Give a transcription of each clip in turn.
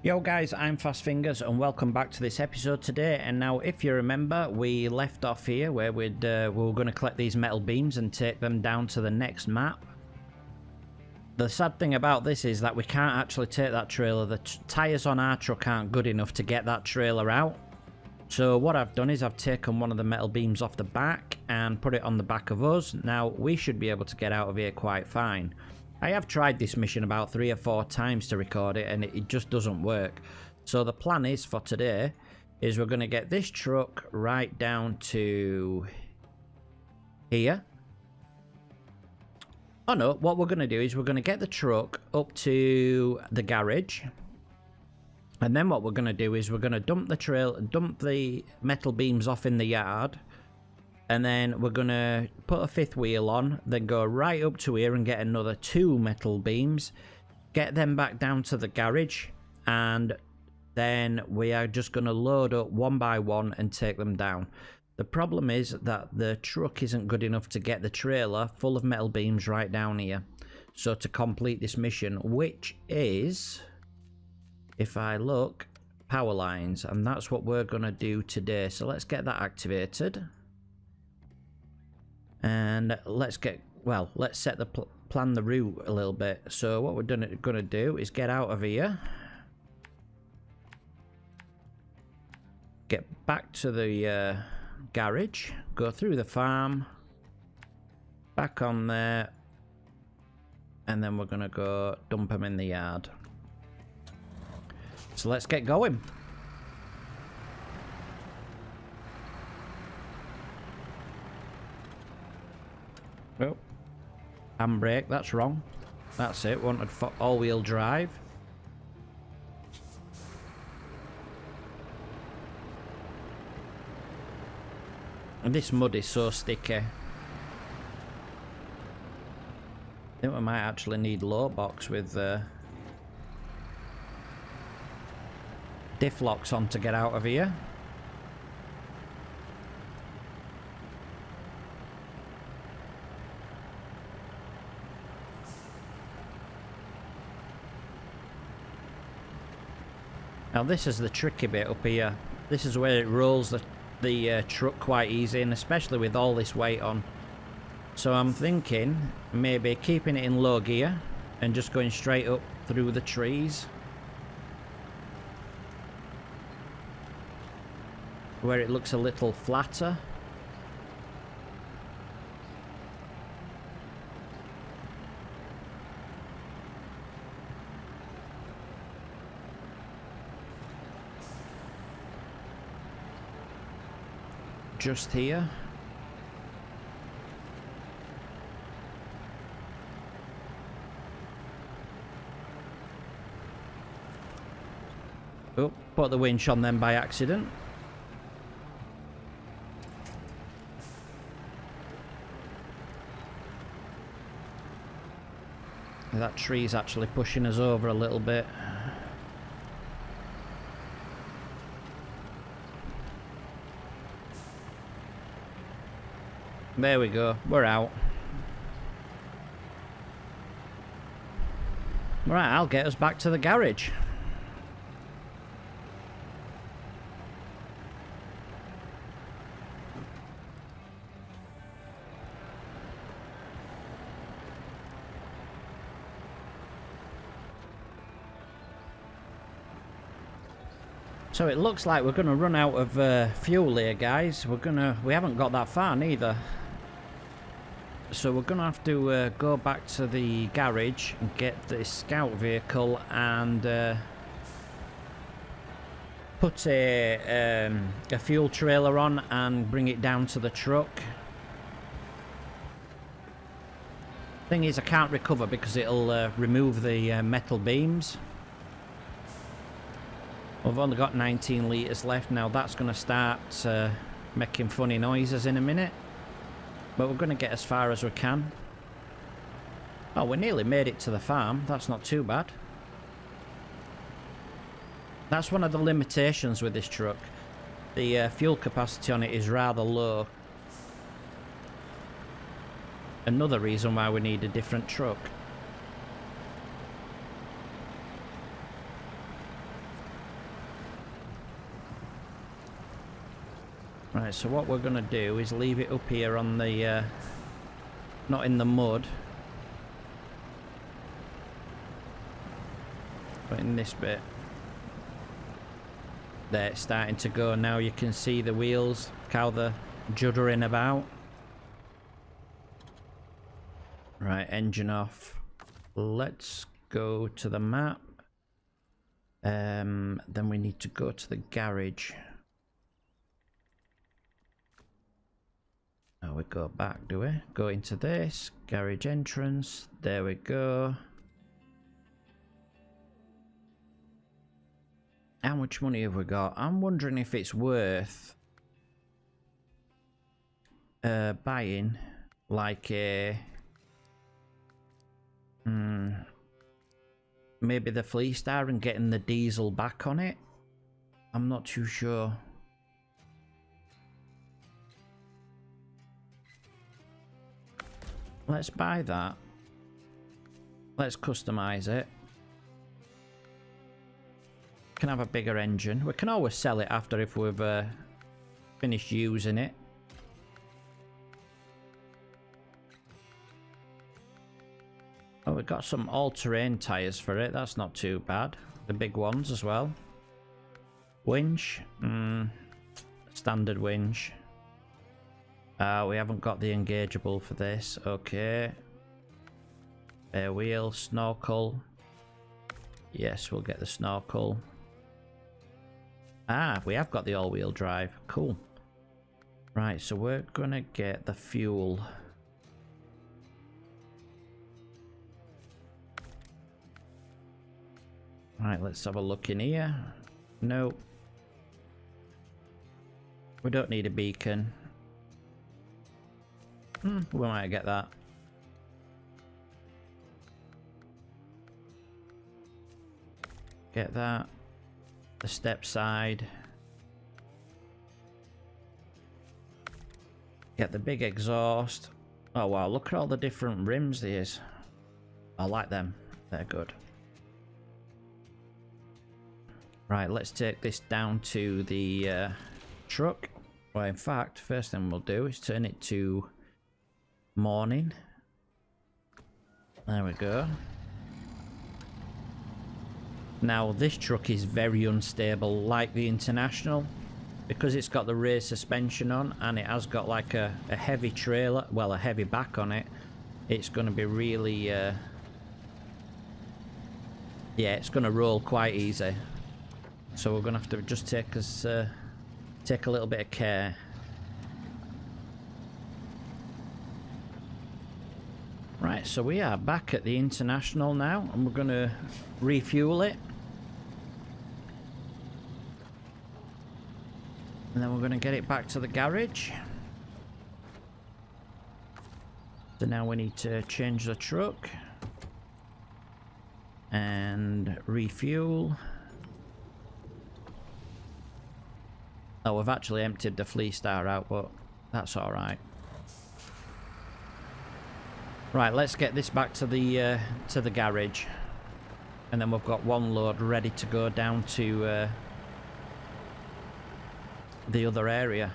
Yo guys, I'm FastFingers and welcome back to this episode today. And now if you remember, we left off here where we were going to collect these metal beams and take them down to the next map. The sad thing about this is that we can't actually take that trailer. The tyres on our truck aren't good enough to get that trailer out. So what I've done is I've taken one of the metal beams off the back and put it on the back of us. Now we should be able to get out of here quite fine. I have tried this mission about 3 or 4 times to record it and it just doesn't work. So the plan is for today is we're going to get this truck right down to here. Oh no, what we're going to do is we're going to get the truck up to the garage. And then what we're going to do is we're going to dump the metal beams off in the yard. And then we're going to put a 5th wheel on, then go right up to here and get another 2 metal beams, get them back down to the garage, and then we are just going to load up one by one and take them down. The problem is that the truck isn't good enough to get the trailer full of metal beams right down here. So to complete this mission, which is, if I look, power lines, and that's what we're going to do today. So let's get that activated. And let's set the plan the route a little bit. So what we're going to do is get out of here, get back to the garage, go through the farm, back on there, and then we're going to go dump them in the yard. So let's get going. Oh, handbrake, that's wrong. That's it, wanted for all-wheel drive. And this mud is so sticky. I think we might actually need low box with diff locks on to get out of here. Now this is the tricky bit up here. This is where it rolls the truck quite easy, and especially with all this weight on. So I'm thinking maybe keeping it in low gear and just going straight up through the trees, where it looks a little flatter. Just here. Oh, put the winch on them by accident. That tree's actually pushing us over a little bit. There we go, we're out. Right, I'll get us back to the garage. So it looks like we're going to run out of fuel here, guys. We haven't got that far neither. So we're going to have to go back to the garage and get this scout vehicle and put a fuel trailer on and bring it down to the truck. Thing is, I can't recover because it'll remove the metal beams. We've only got 19 litres left now. That's going to start making funny noises in a minute. But we're going to get as far as we can. Oh, we nearly made it to the farm. That's not too bad. That's one of the limitations with this truck. The fuel capacity on it is rather low. Another reason why we need a different truck. Right, so what we're going to do is leave it up here on the, not in the mud, but in this bit. There, it's starting to go now. You can see the wheels, how they're juddering about. Right, engine off. Let's go to the map. Then we need to go to the garage. Now we go back, do we? Go into this, garage entrance. There we go. How much money have we got? I'm wondering if it's worth buying like a maybe the Fleestar and getting the diesel back on it. I'm not too sure. Let's buy that. Let's customize it. Can have a bigger engine. We can always sell it after if we've finished using it. Oh, we've got some all-terrain tyres for it. That's not too bad. The big ones as well. Winch. Standard winch. We haven't got the engageable for this. Okay. Air wheel. Snorkel. Yes, we'll get the snorkel. Ah, we have got the all-wheel drive. Cool. Right, so we're gonna get the fuel. Right, let's have a look in here. Nope. We don't need a beacon. We might get that. Get that. The step side. Get the big exhaust. Oh wow, look at all the different rims there is. I like them. They're good. Right, let's take this down to the truck. Well, in fact, first thing we'll do is turn it to morning. There we go. Now, this truck is very unstable, like the International, because it's got the rear suspension on and it has got like a heavy trailer, well, a heavy back on it. It's going to be really, yeah, it's going to roll quite easy. So we're going to have to just take a little bit of care. Right, so we are back at the International now, and we're going to refuel it. And then we're going to get it back to the garage. So now we need to change the truck. And refuel. Oh, we've actually emptied the Fleestar out, but that's alright. Right, let's get this back to the garage. And then we've got one load ready to go down to the other area.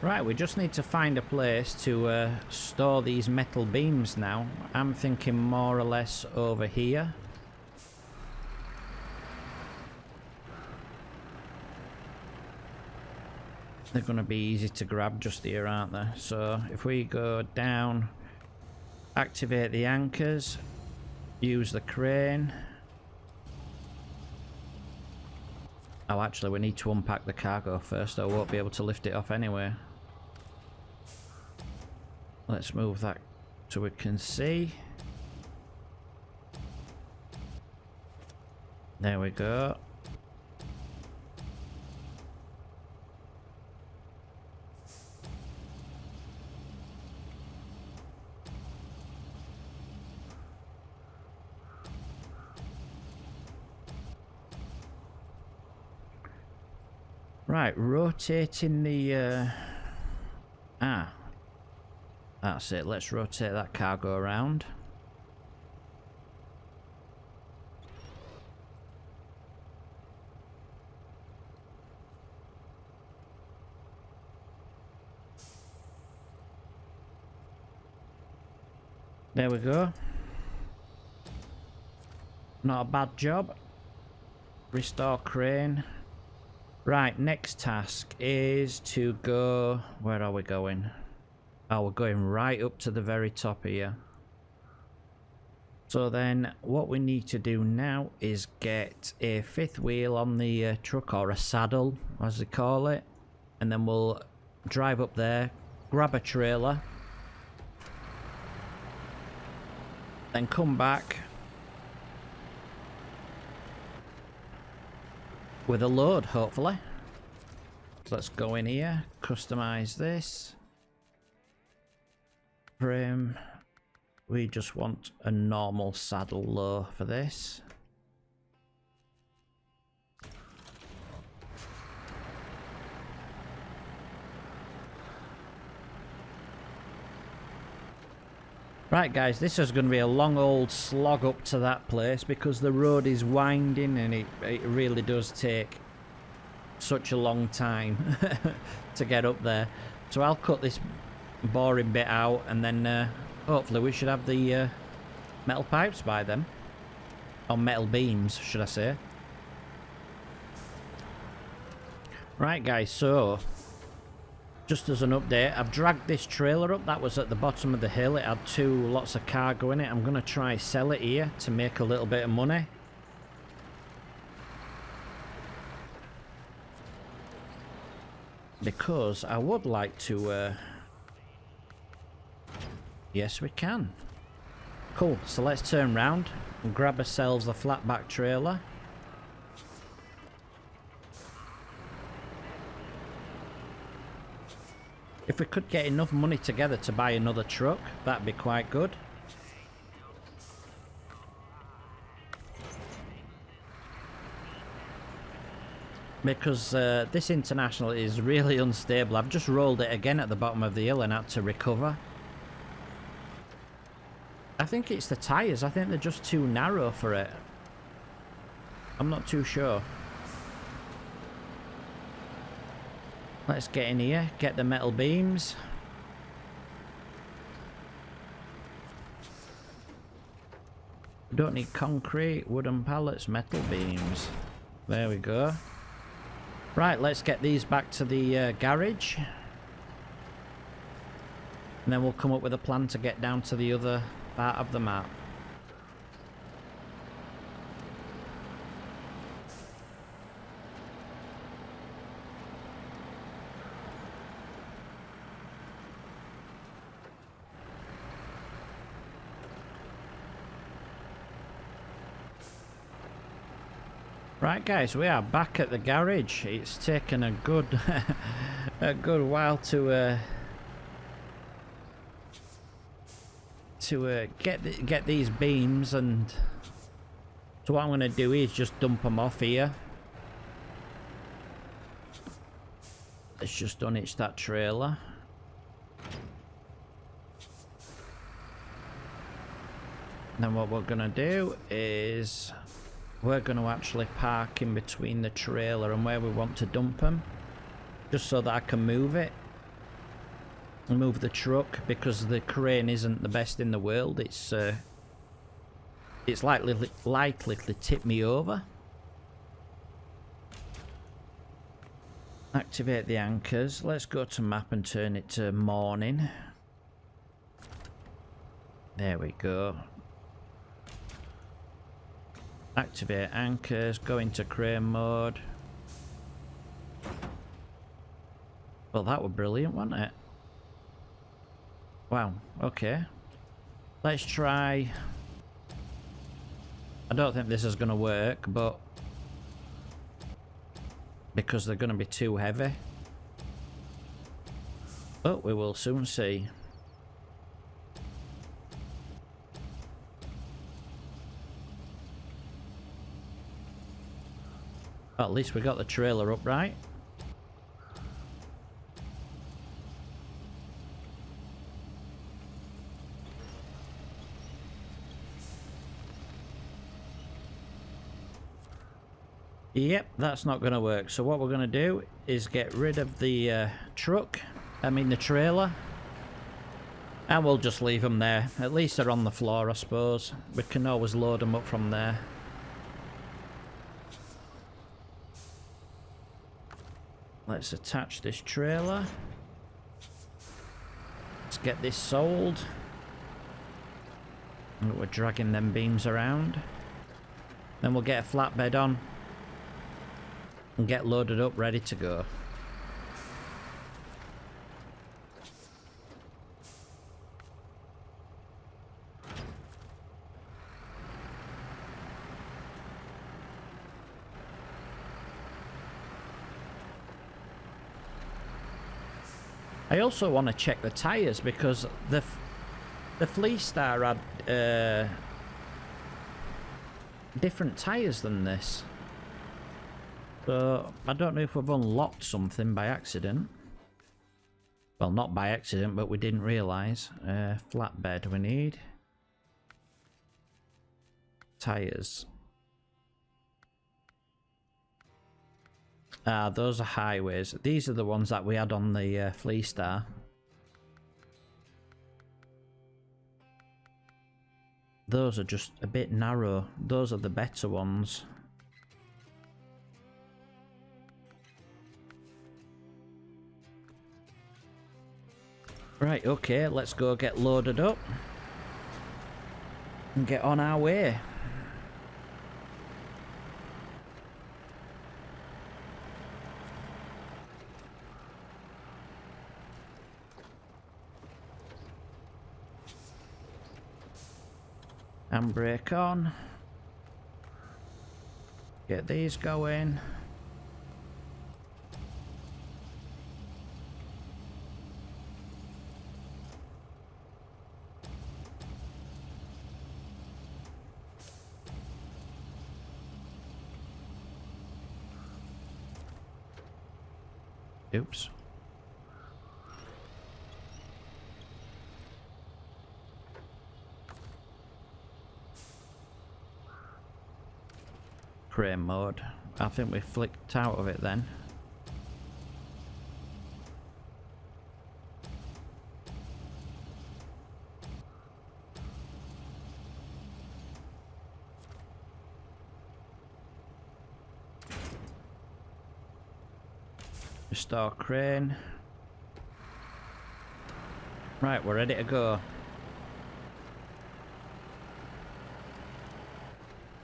Right, we just need to find a place to store these metal beams now. I'm thinking more or less over here. They're going to be easy to grab just here, aren't they? So if we go down, activate the anchors, use the crane. Oh, actually, we need to unpack the cargo first. I won't be able to lift it off anyway. Let's move that so we can see. There we go. Right, rotating the that's it. Let's rotate that cargo around. There we go. Not a bad job. Restore crane. Right, next task is to go... Where are we going? Oh, we're going right up to the very top here. So then what we need to do now is get a fifth wheel on the truck, or a saddle as they call it, and then we'll drive up there, grab a trailer, then come back with a load, hopefully. So let's go in here, customize this frame. We just want a normal saddle low for this. Right guys, this is going to be a long old slog up to that place because the road is winding and it really does take such a long time to get up there. So I'll cut this boring bit out, and then hopefully we should have the metal pipes by then. Or metal beams, should I say. Right guys, so just as an update, I've dragged this trailer up. That was at the bottom of the hill. It had lots of cargo in it. I'm going to try sell it here to make a little bit of money. Because I would like to... Yes, we can. Cool, so let's turn round and grab ourselves a flatback trailer. If we could get enough money together to buy another truck, that'd be quite good. Because this International is really unstable. I've just rolled it again at the bottom of the hill and had to recover. I think it's the tyres. I think they're just too narrow for it. I'm not too sure. Let's get in here, get the metal beams. Don't need concrete, wooden pallets, metal beams. There we go. Right, let's get these back to the garage. And then we'll come up with a plan to get down to the other part of the map. Right guys, we are back at the garage. It's taken a good a good while to get these beams, and so what I'm going to do is just dump them off here. Let's just unhitch that trailer. Then what we're going to do is we're going to actually park in between the trailer and where we want to dump them, just so that I can move it. Move the truck, because the crane isn't the best in the world. It's likely to tip me over. Activate the anchors. Let's go to map and turn it to morning. There we go. Activate anchors, go into crane mode. Well, that was brilliant, wasn't it? Wow, okay. Let's try... I don't think this is going to work, but... because they're going to be too heavy. But we will soon see. At least we got the trailer up right. Yep, that's not going to work. So what we're going to do is get rid of the truck. I mean the trailer. And we'll just leave them there. At least they're on the floor, I suppose. We can always load them up from there. Let's attach this trailer. Let's get this sold. We're dragging them beams around. Then we'll get a flatbed on. And get loaded up, ready to go. I also want to check the tyres because the Flea Star had different tyres than this. So I don't know if we've unlocked something by accident. Well, not by accident, but we didn't realise. Flatbed we need. Tyres. Ah, those are highways. These are the ones that we had on the Flea Star. Those are just a bit narrow. Those are the better ones. Right, okay, let's go get loaded up. And get on our way. Handbrake on. Get these going. Oops. Crane mode. I think we flicked out of it then. Restore crane. Right, we're ready to go.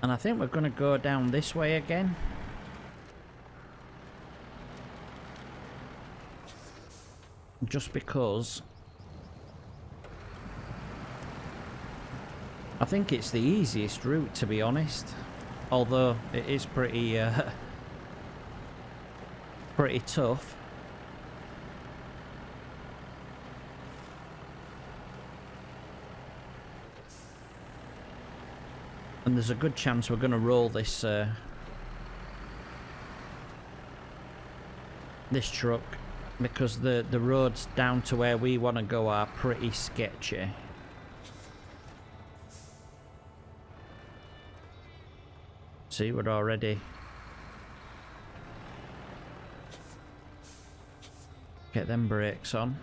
And I think we're going to go down this way again. Just because I think it's the easiest route, to be honest. Although it is pretty pretty tough. And there's a good chance we're going to roll this this truck because the roads down to where we want to go are pretty sketchy. See, we're already get them brakes on.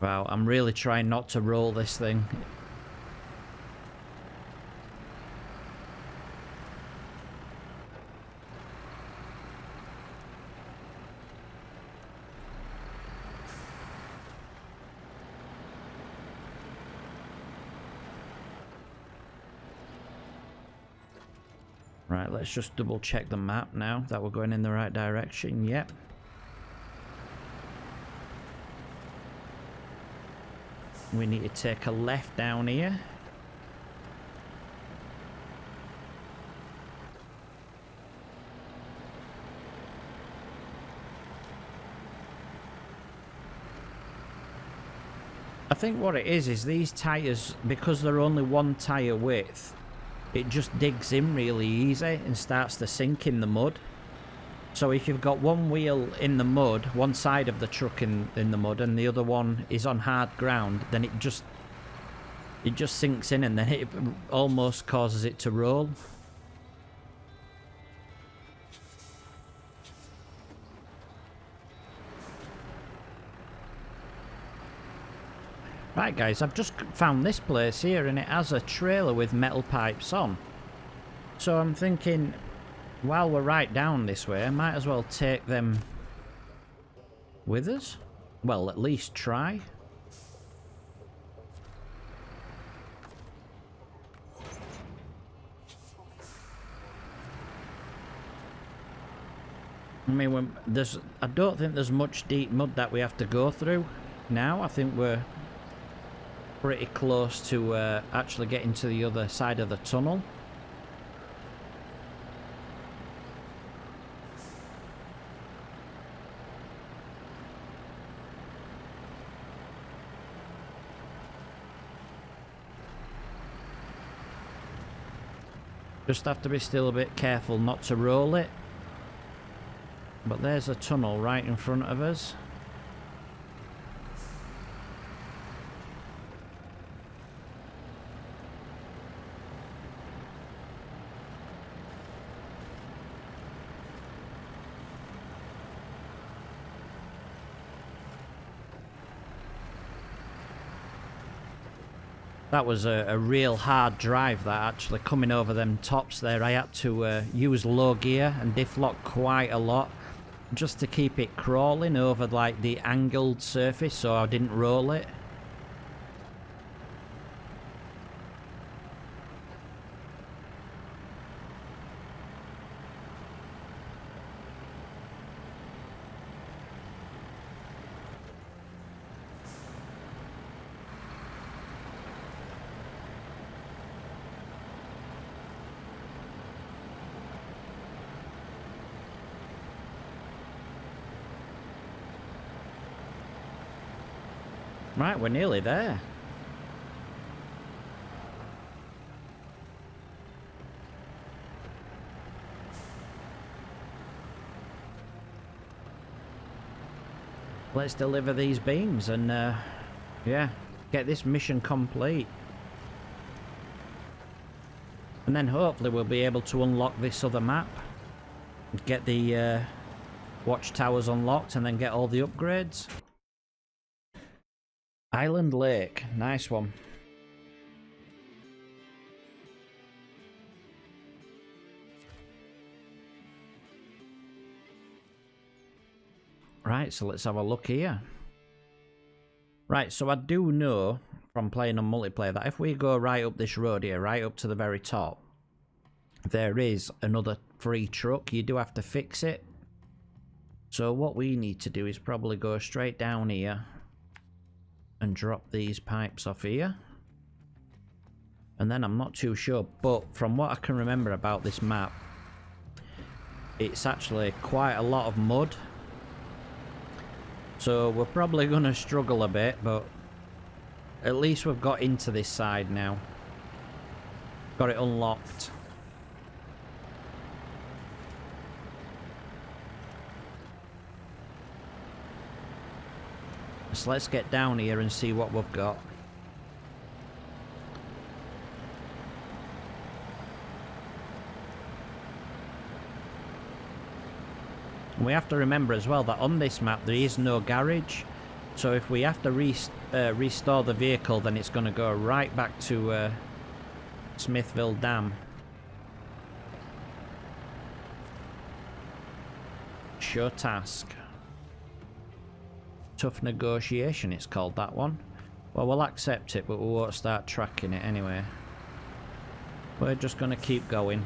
Wow, I'm really trying not to roll this thing. Right, let's just double check the map now that we're going in the right direction. Yep. We need to take a left down here. I think what it is these tyres, because they're only one tyre width, it just digs in really easy and starts to sink in the mud. So if you've got one wheel in the mud, one side of the truck in the mud, and the other one is on hard ground, then it just sinks in, and then it almost causes it to roll. Right guys, I've just found this place here, and it has a trailer with metal pipes on. So I'm thinking, while we're right down this way, I might as well take them with us. Well, at least try. I mean, I don't think there's much deep mud that we have to go through now. I think we're pretty close to actually getting to the other side of the tunnel. Just have to be still a bit careful not to roll it. But there's a tunnel right in front of us. That was a real hard drive, that, actually, coming over them tops there. I had to use low gear and diff lock quite a lot just to keep it crawling over like the angled surface so I didn't roll it. Right, we're nearly there. Let's deliver these beams and, yeah, get this mission complete. And then hopefully we'll be able to unlock this other map. Get the watchtowers unlocked and then get all the upgrades. Island Lake, nice one. Right, so let's have a look here. Right, so I do know from playing on multiplayer that if we go right up this road here, right up to the very top, there is another free truck. You do have to fix it. So what we need to do is probably go straight down here and drop these pipes off here. And then I'm not too sure, but from what I can remember about this map, it's actually quite a lot of mud. So we're probably going to struggle a bit, but at least we've got into this side now. Got it unlocked. So let's get down here and see what we've got. We have to remember as well that on this map there is no garage. So if we have to restore the vehicle, then it's going to go right back to Smithville Dam. Show task. Tough negotiation, it's called, that one. Well, we'll accept it, but we won't start tracking it anyway. We're just going to keep going.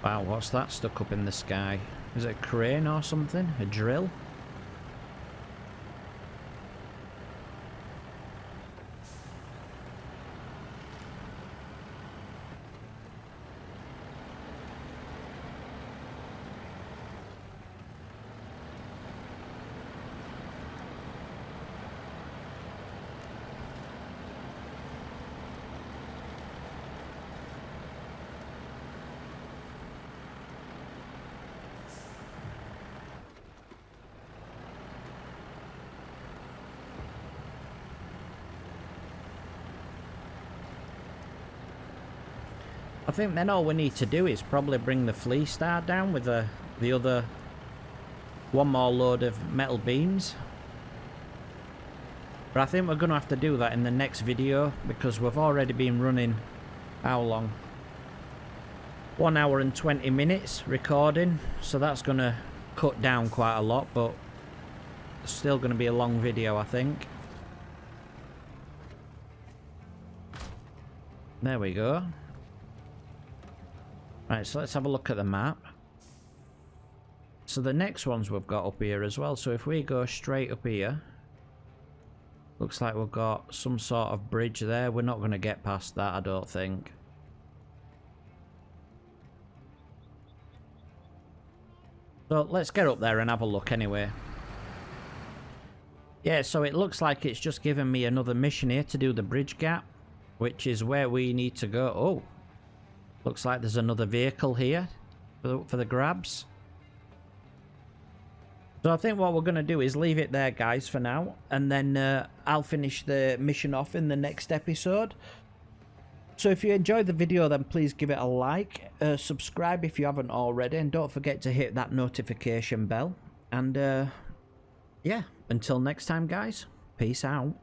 Wow, what's that stuck up in the sky? Is it a crane or something? A drill? I think then all we need to do is probably bring the flea star down with the other one more load of metal beams. But I think we're going to have to do that in the next video because we've already been running, how long? 1 hour and 20 minutes recording, so that's going to cut down quite a lot, but it's still going to be a long video, I think. There we go. Right, so let's have a look at the map. So the next ones we've got up here as well, so if we go straight up here, looks like we've got some sort of bridge there. We're not going to get past that, I don't think. So let's get up there and have a look anyway. Yeah, so it looks like it's just given me another mission here to do the bridge gap, which is where we need to go. Oh, looks like there's another vehicle here for the grabs. So I think what we're going to do is leave it there, guys, for now. And then I'll finish the mission off in the next episode. So if you enjoyed the video, then please give it a like. Subscribe if you haven't already. And don't forget to hit that notification bell. And yeah, until next time, guys. Peace out.